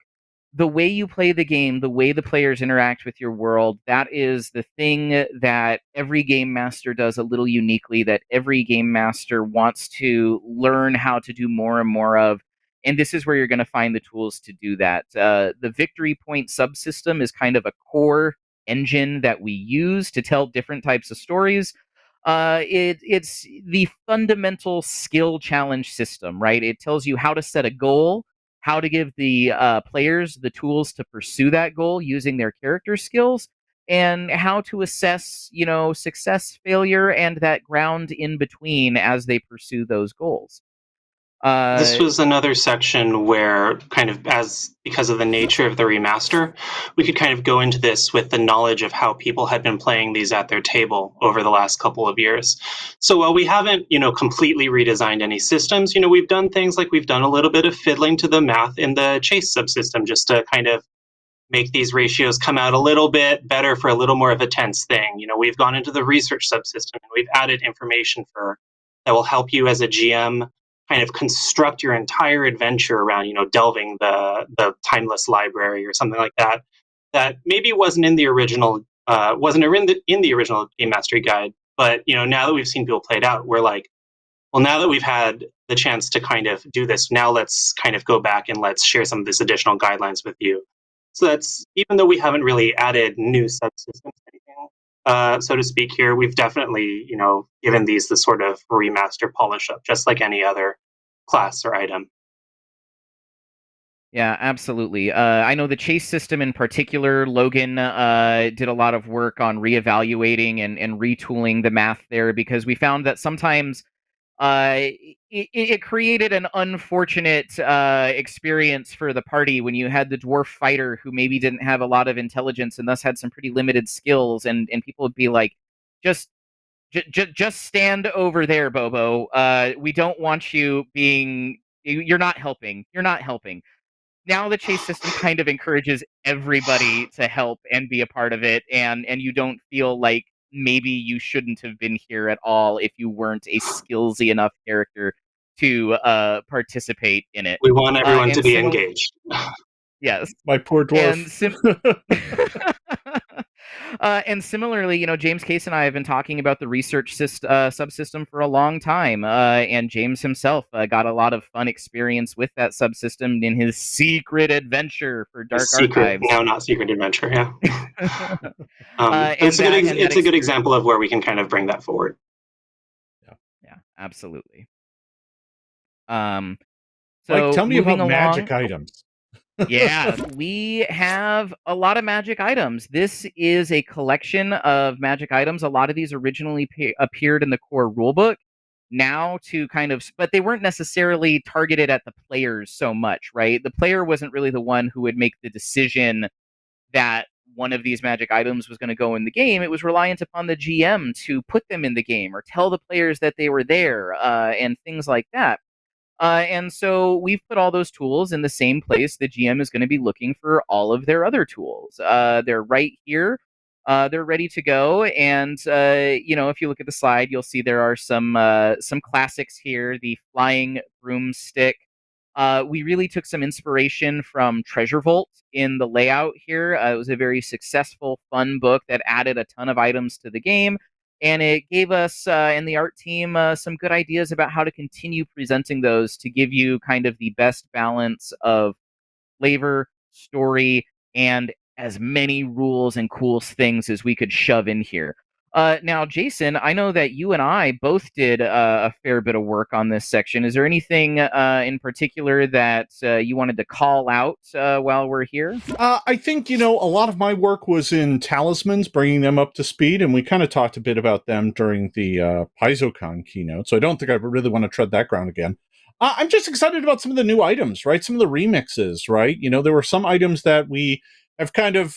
B: The way you play the game, the way the players interact with your world, that is the thing that every game master does a little uniquely, that every game master wants to learn how to do more and more of. And this is where you're going to find the tools to do that. The victory point subsystem is kind of a core engine that we use to tell different types of stories. It's the fundamental skill challenge system, right? It tells you how to set a goal, how to give the players the tools to pursue that goal using their character skills, and how to assess, success, failure, and that ground in between as they pursue those goals.
C: This was another section where because of the nature of the remaster, we could kind of go into this with the knowledge of how people had been playing these at their table over the last couple of years. So while we haven't, completely redesigned any systems, we've done things like we've done a little bit of fiddling to the math in the chase subsystem just to kind of make these ratios come out a little bit better for a little more of a tense thing. We've gone into the research subsystem and we've added information that will help you as a GM kind of construct your entire adventure around, delving the timeless library or something like that. That maybe wasn't in the original, in the original game mastery guide. But now that we've seen people play it out, we're like, well, now that we've had the chance to kind of do this, now let's kind of go back and let's share some of this additional guidelines with you. So that's, even though we haven't really added new subsystems, so to speak here, we've definitely, given these the sort of remaster polish up, just like any other class or item.
B: Yeah, absolutely. I know the chase system in particular, Logan did a lot of work on reevaluating and retooling the math there, because we found that sometimes it created an unfortunate experience for the party when you had the dwarf fighter who maybe didn't have a lot of intelligence and thus had some pretty limited skills, and people would be like, just stand over there, Bobo. We don't want you being. You're not helping. You're not helping. Now the chase system kind of encourages everybody to help and be a part of it, and you don't feel like maybe you shouldn't have been here at all if you weren't a skillsy enough character to participate in it.
C: We want everyone to be
B: similar,
C: engaged.
B: yes,
A: My poor dwarf.
B: And similarly, James Case and I have been talking about the research subsystem for a long time, and James himself got a lot of fun experience with that subsystem in his secret adventure for Dark Archives.
C: Now not secret adventure, yeah. It's a good example of where we can kind of bring that forward.
B: Yeah, absolutely.
A: So tell me about magic items.
B: Yeah, we have a lot of magic items. This is a collection of magic items. A lot of these originally appeared in the core rulebook. Now but they weren't necessarily targeted at the players so much, right? The player wasn't really the one who would make the decision that one of these magic items was going to go in the game. It was reliant upon the GM to put them in the game or tell the players that they were there, and things like that. And so we've put all those tools in the same place the GM is going to be looking for all of their other tools. They're right here. They're ready to go. And, if you look at the slide, you'll see there are some classics here. The flying broomstick. We really took some inspiration from Treasure Vault in the layout here. It was a very successful, fun book that added a ton of items to the game. And it gave us and the art team some good ideas about how to continue presenting those to give you kind of the best balance of flavor, story, and as many rules and cool things as we could shove in here. Now, Jason, I know that you and I both did a fair bit of work on this section. Is there anything in particular that you wanted to call out while we're here?
A: I think, a lot of my work was in talismans, bringing them up to speed, and we kind of talked a bit about them during the PaizoCon keynote, so I don't think I really want to tread that ground again. I'm just excited about some of the new items, right? Some of the remixes, right? There were some items that we have kind of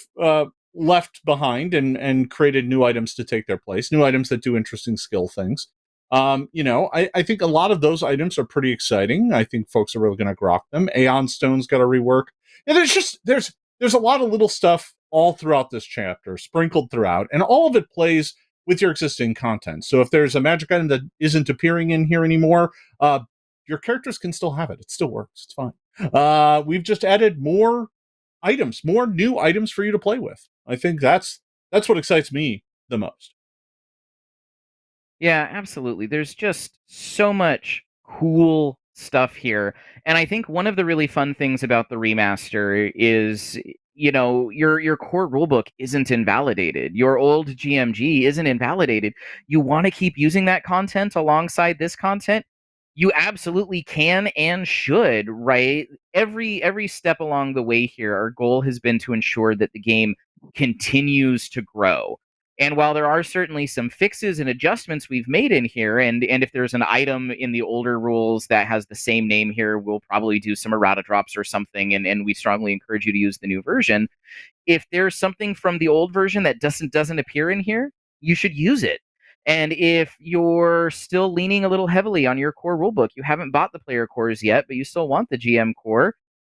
A: left behind and created new items to take their place, new items that do interesting skill things. I think a lot of those items are pretty exciting. I think folks are really going to grok them. Aeon Stone's got a rework. And there's a lot of little stuff all throughout this chapter, sprinkled throughout, and all of it plays with your existing content. So if there's a magic item that isn't appearing in here anymore, your characters can still have it. It still works. It's fine. We've just added more items, more new items for you to play with. I think that's what excites me the most.
B: Yeah, absolutely. There's just so much cool stuff here. And I think one of the really fun things about the remaster is, your core rulebook isn't invalidated. Your old GMG isn't invalidated. You want to keep using that content alongside this content? You absolutely can and should, right? Every step along the way here, our goal has been to ensure that the game continues to grow. And while there are certainly some fixes and adjustments we've made in here, and if there's an item in the older rules that has the same name here, we'll probably do some errata drops or something, and we strongly encourage you to use the new version. If there's something from the old version that doesn't appear in here, you should use it. And if you're still leaning a little heavily on your core rulebook, you haven't bought the player cores yet, but you still want the GM core,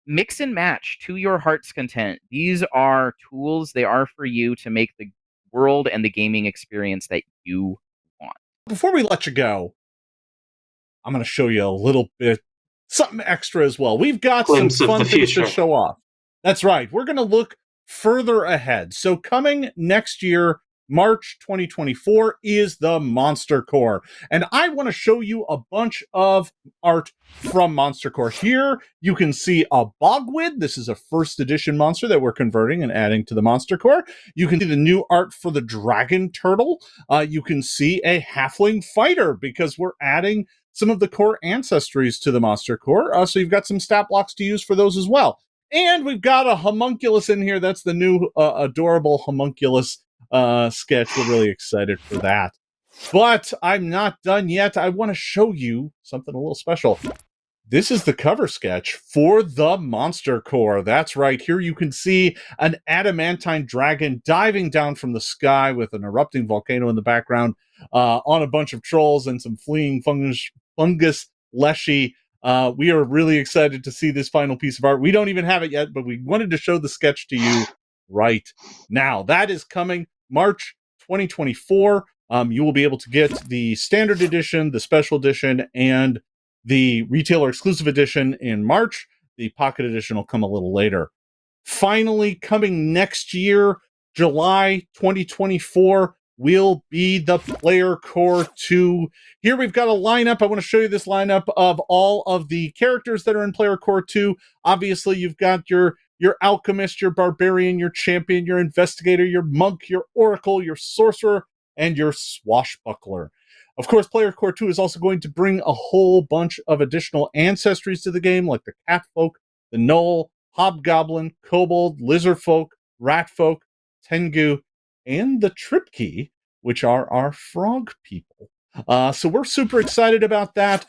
B: mix and match to your heart's content. These are tools. They are for you to make the world and the gaming experience that you want.
A: Before we let you go, I'm going to show you a little bit, something extra as well. We've got
C: Glimpse
A: some
C: of
A: fun
C: the
A: things to
C: future.
A: show off. That's right. We're going to look further ahead. So coming next year, March 2024, is the Monster Core. And I want to show you a bunch of art from Monster Core. Here, you can see a Bogwid. This is a first edition monster that we're converting and adding to the Monster Core. You can see the new art for the Dragon Turtle. You can see a Halfling Fighter, because we're adding some of the core ancestries to the Monster Core. So you've got some stat blocks to use for those as well. And we've got a homunculus in here. That's the new adorable homunculus sketch. We're really excited for that. But I'm not done yet. I want to show you something a little special. This is the cover sketch for the Monster Core. That's right. Here you can see an adamantine dragon diving down from the sky with an erupting volcano in the background, on a bunch of trolls and some fleeing fungus leshy. We are really excited to see this final piece of art. We don't even have it yet, but we wanted to show the sketch to you right now. That is coming March 2024. You will be able to get the standard edition, the special edition, and the retailer exclusive edition in March. The pocket edition will come a little later. Finally, coming next year, July 2024, will be the Player Core 2. Here we've got a lineup. I want to show you this lineup of all of the characters that are in Player Core 2. Obviously, you've got your alchemist, your barbarian, your champion, your investigator, your monk, your oracle, your sorcerer, and your swashbuckler. Of course, Player Core 2 is also going to bring a whole bunch of additional ancestries to the game, like the Catfolk, the Gnoll, Hobgoblin, Kobold, Lizardfolk, Ratfolk, Tengu, and the Tripkey, which are our frog people. So we're super excited about that.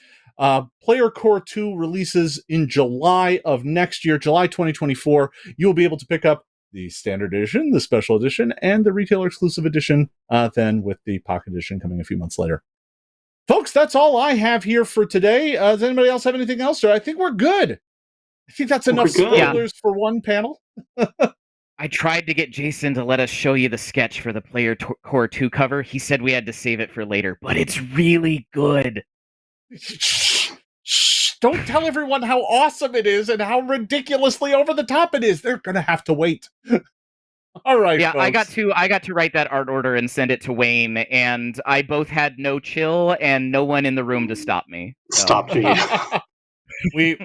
A: Player Core 2 releases in July of next year, July 2024. You'll be able to pick up the standard edition, the special edition, and the retailer exclusive edition, then with the pocket edition coming a few months later. Folks, that's all I have here for today. Does anybody else have anything else? Or I think we're good. I think that's enough spoilers for one panel.
B: I tried to get Jason to let us show you the sketch for the Player Core 2 cover. He said we had to save it for later, but it's really good.
A: Shh. Don't tell everyone how awesome it is and how ridiculously over the top it is. They're going to have to wait. All right,
B: yeah,
A: folks.
B: I got to write that art order and send it to Wayne, and I both had no chill and no one in the room to stop me. So.
C: Stopped me.
A: we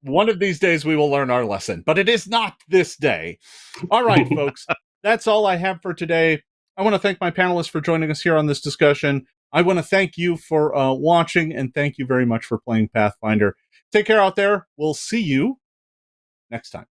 A: one of these days we will learn our lesson, but it is not this day. All right, folks. That's all I have for today. I want to thank my panelists for joining us here on this discussion. I want to thank you for watching, and thank you very much for playing Pathfinder. Take care out there. We'll see you next time.